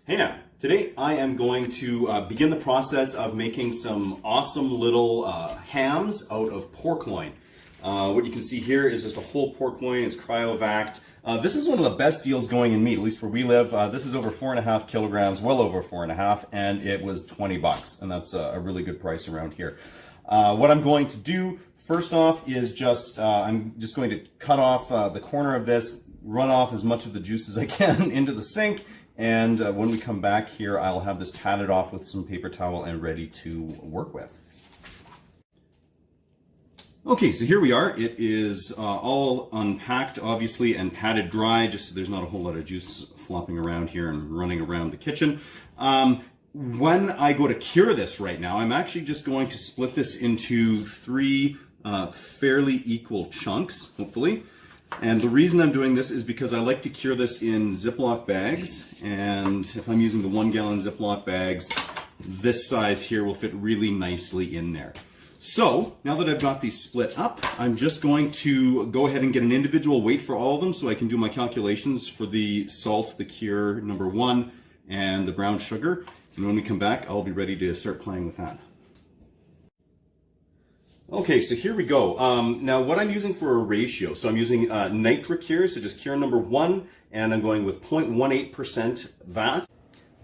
Hey now, today I am going to begin the process of making some awesome little hams out of pork loin. What you can see here is just a whole pork loin. It's cryovac. This is one of the best deals going in meat, at least where we live. This is over 4.5 kilograms, well over 4.5, and it was 20 bucks, and that's a really good price around here. What I'm going to do first off is I'm just going to cut off the corner of this, run off as much of the juice as I can into the sink. And when we come back here, I'll have this patted off with some paper towel and ready to work with. Okay, so here we are. It is all unpacked, obviously, and patted dry, just so there's not a whole lot of juice flopping around here and running around the kitchen. When I go to cure this right now, I'm actually just going to split this into three fairly equal chunks, hopefully. And the reason I'm doing this is because I like to cure this in Ziploc bags, and if I'm using the 1 gallon Ziploc bags, this size here will fit really nicely in there. So now that I've got these split up, I'm just going to go ahead and get an individual weight for all of them so I can do my calculations for the salt, the cure number 1, and the brown sugar. And when we come back, I'll be ready to start playing with that. Okay, so here we go. Now what I'm using for a ratio, so I'm using nitric cure, so just cure number 1, and I'm going with 0.18% that.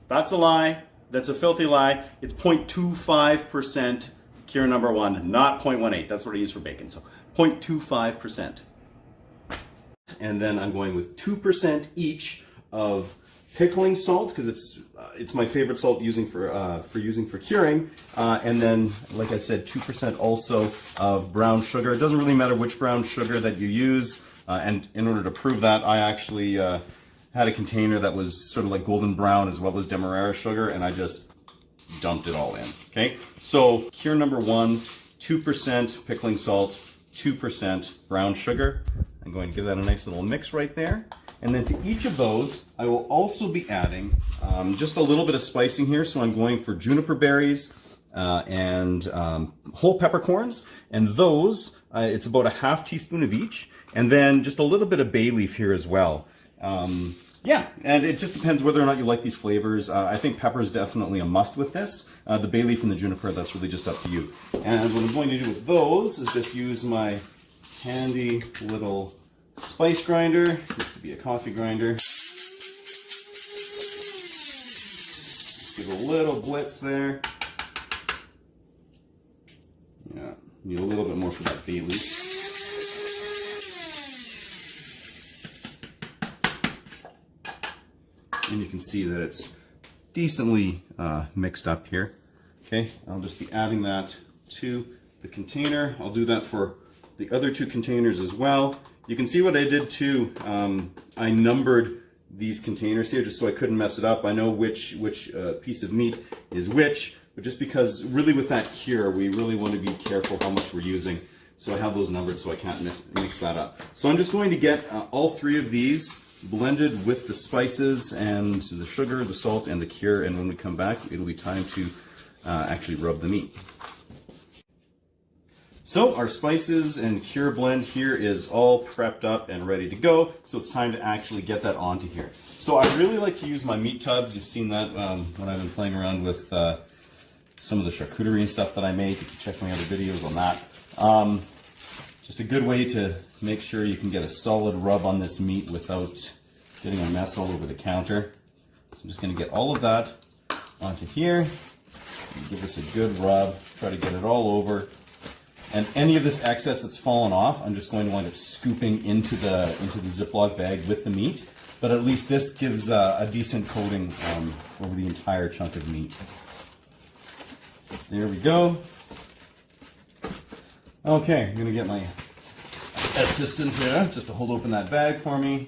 That's a lie. That's a filthy lie. It's 0.25% cure number 1, not 0.18. That's what I use for bacon, so 0.25%. And then I'm going with 2% each of pickling salt, because it's my favorite salt using for curing, and then, like I said, 2% also of brown sugar. It doesn't really matter which brown sugar that you use, and in order to prove that, I actually had a container that was sort of like golden brown as well as demerara sugar, and I just dumped it all in. Okay, so cure number 1, 2% pickling salt, 2% brown sugar. I'm going to give that a nice little mix right there. And then to each of those, I will also be adding just a little bit of spicing here. So I'm going for juniper berries and whole peppercorns. And those, it's about a half teaspoon of each. And then just a little bit of bay leaf here as well. Yeah, and it just depends whether or not you like these flavors. I think pepper is definitely a must with this. The bay leaf and the juniper, that's really just up to you. And what I'm going to do with those is just use my handy little spice grinder. Used to be a coffee grinder. Just give a little blitz there. Yeah, need a little bit more for that bay leaf. And you can see that it's decently mixed up here. Okay, I'll just be adding that to the container. I'll do that for the other 2 containers as well. You can see what I did too. I numbered these containers here just so I couldn't mess it up. I know which piece of meat is which, but just because really with that cure, we really want to be careful how much we're using. So I have those numbered so I can't mix that up. So I'm just going to get all 3 of these blended with the spices and the sugar, the salt, and the cure. And when we come back, it'll be time to actually rub the meat. So our spices and cure blend here is all prepped up and ready to go. So it's time to actually get that onto here. So I really like to use my meat tubs. You've seen that when I've been playing around with some of the charcuterie and stuff that I make. If you check my other videos on that. Just a good way to make sure you can get a solid rub on this meat without getting a mess all over the counter. So I'm just going to get all of that onto here. Give this a good rub. Try to get it all over. And any of this excess that's fallen off, I'm just going to wind up scooping into the Ziploc bag with the meat. But at least this gives a decent coating over the entire chunk of meat. There we go. Okay, I'm going to get my assistant here just to hold open that bag for me.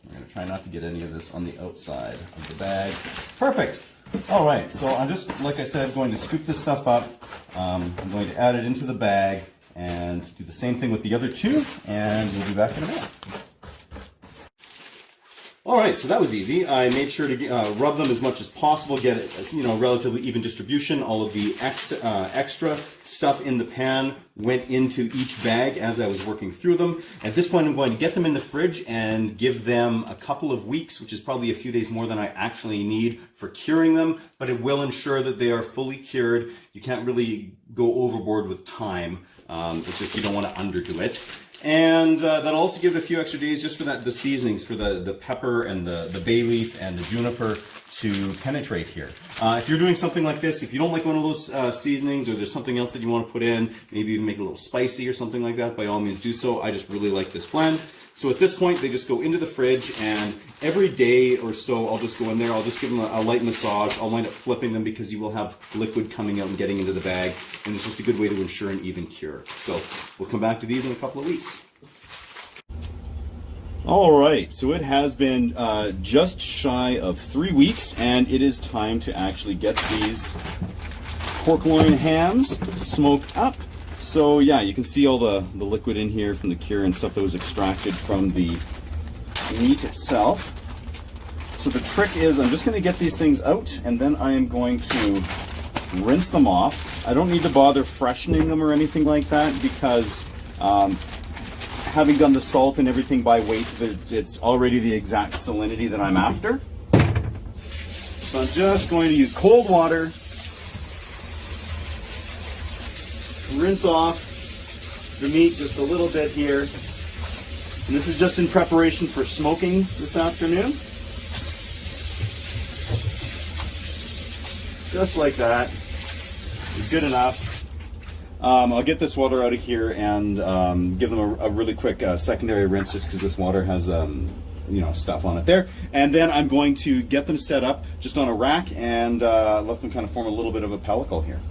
I'm going to try not to get any of this on the outside of the bag. Perfect. All right, so I'm just, like I said, going to scoop this stuff up. I'm going to add it into the bag and do the same thing with the other 2, and we'll be back in a minute. All right, so that was easy. I made sure to rub them as much as possible, get it, relatively even distribution. All of the extra stuff in the pan went into each bag as I was working through them. At this point, I'm going to get them in the fridge and give them a couple of weeks, which is probably a few days more than I actually need for curing them, but it will ensure that they are fully cured. You can't really go overboard with time. It's just you don't want to underdo it. And that'll also give it a few extra days just for the seasonings, for the pepper and the bay leaf and the juniper to penetrate here. If you're doing something like this, if you don't like one of those seasonings, or there's something else that you want to put in, maybe even make it a little spicy or something like that, by all means do so. I just really like this blend. So at this point, they just go into the fridge, and every day or so, I'll just go in there, I'll just give them a light massage. I'll wind up flipping them because you will have liquid coming out and getting into the bag, and it's just a good way to ensure an even cure. So we'll come back to these in a couple of weeks. All right, so it has been just shy of 3 weeks, and it is time to actually get these pork loin hams smoked up. So yeah, you can see all the liquid in here from the cure and stuff that was extracted from the meat itself. So the trick is I'm just going to get these things out, and then I am going to rinse them off. I don't need to bother freshening them or anything like that because having done the salt and everything by weight, it's already the exact salinity that I'm after. So I'm just going to use cold water, rinse off the meat just a little bit here. And this is just in preparation for smoking this afternoon. Just like that is good enough. I'll get this water out of here and give them a really quick secondary rinse just because this water has stuff on it there. And then I'm going to get them set up just on a rack and let them kind of form a little bit of a pellicle here.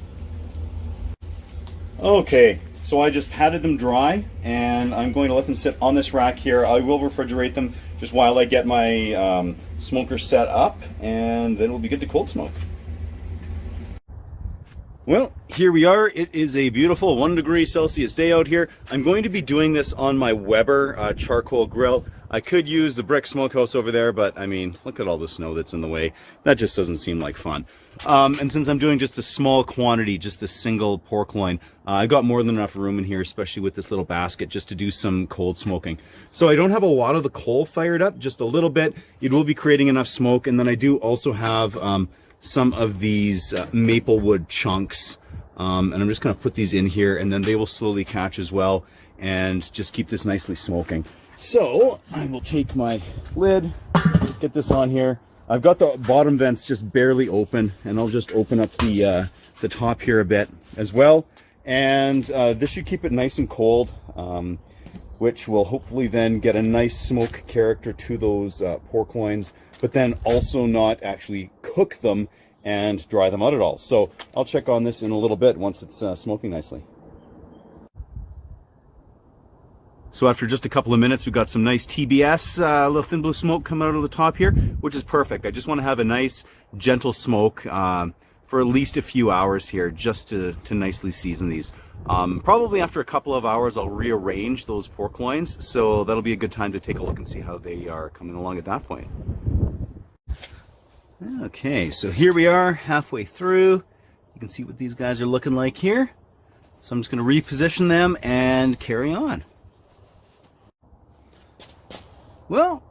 Okay, so I just patted them dry, and I'm going to let them sit on this rack here. I will refrigerate them just while I get my smoker set up, and then we'll be good to cold smoke. Well, here we are. It is a beautiful 1 degree Celsius day out here. I'm going to be doing this on my Weber charcoal grill. I could use the brick smokehouse over there, but I mean, look at all the snow that's in the way. That just doesn't seem like fun. And since I'm doing just a small quantity, just a single pork loin, I've got more than enough room in here, especially with this little basket, just to do some cold smoking. So I don't have a lot of the coal fired up, just a little bit. It will be creating enough smoke. And then I do also have some of these maple wood chunks. And I'm just going to put these in here, and then they will slowly catch as well and just keep this nicely smoking. So I will take my lid, get this on here. I've got the bottom vents just barely open, and I'll just open up the top here a bit as well. And this should keep it nice and cold, which will hopefully then get a nice smoke character to those pork loins, but then also not actually cook them and dry them out at all. So I'll check on this in a little bit once it's smoking nicely. So after just a couple of minutes, we've got some nice TBS, little thin blue smoke coming out of the top here, which is perfect. I just want to have a nice, gentle smoke for at least a few hours here, just to nicely season these. Probably after a couple of hours, I'll rearrange those pork loins, so that'll be a good time to take a look and see how they are coming along at that point. Okay, so here we are, halfway through. You can see what these guys are looking like here. So I'm just going to reposition them and carry on. Well,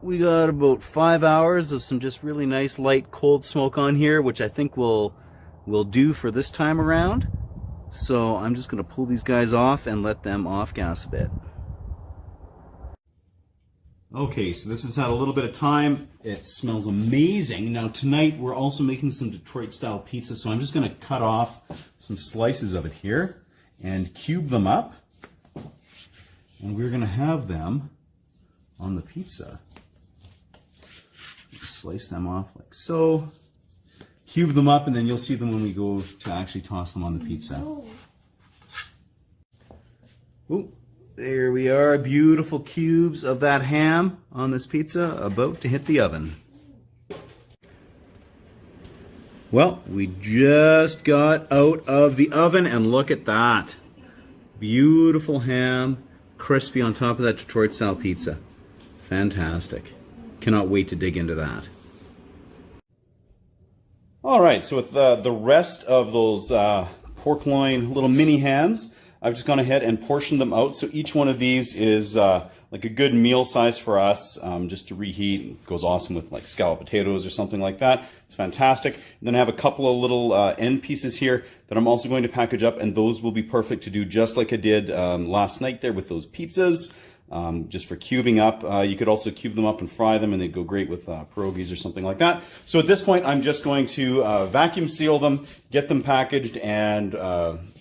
we got about 5 hours of some just really nice light cold smoke on here, which I think will do for this time around. So I'm just going to pull these guys off and let them off gas a bit. Okay, so this has had a little bit of time. It smells amazing. Now tonight we're also making some Detroit style pizza, so I'm just going to cut off some slices of it here and cube them up. And we're going to have them on the pizza. Just slice them off like so. Cube them up, and then you'll see them when we go to actually toss them on the pizza. Ooh. There we are, beautiful cubes of that ham on this pizza about to hit the oven. Well, we just got out of the oven, and look at that. Beautiful ham, crispy on top of that Detroit style pizza. Fantastic. Cannot wait to dig into that. All right, so with the rest of those pork loin little mini hams, I've just gone ahead and portioned them out. So each one of these is like a good meal size for us, just to reheat. It goes awesome with like scalloped potatoes or something like that. It's fantastic. And then I have a couple of little end pieces here that I'm also going to package up, and those will be perfect to do just like I did last night there with those pizzas. Just for cubing up. You could also cube them up and fry them, and they'd go great with pierogies or something like that. So at this point, I'm just going to vacuum seal them, get them packaged and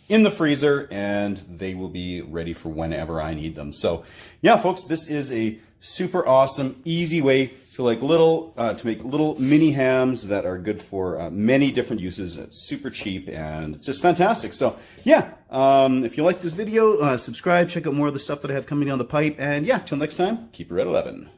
in the freezer, and they will be ready for whenever I need them. So yeah, folks, this is a super awesome, easy way to make little mini hams that are good for many different uses. It's super cheap and it's just fantastic. So yeah, if you like this video, subscribe, check out more of the stuff that I have coming down the pipe. And yeah, till next time, keep it red 11.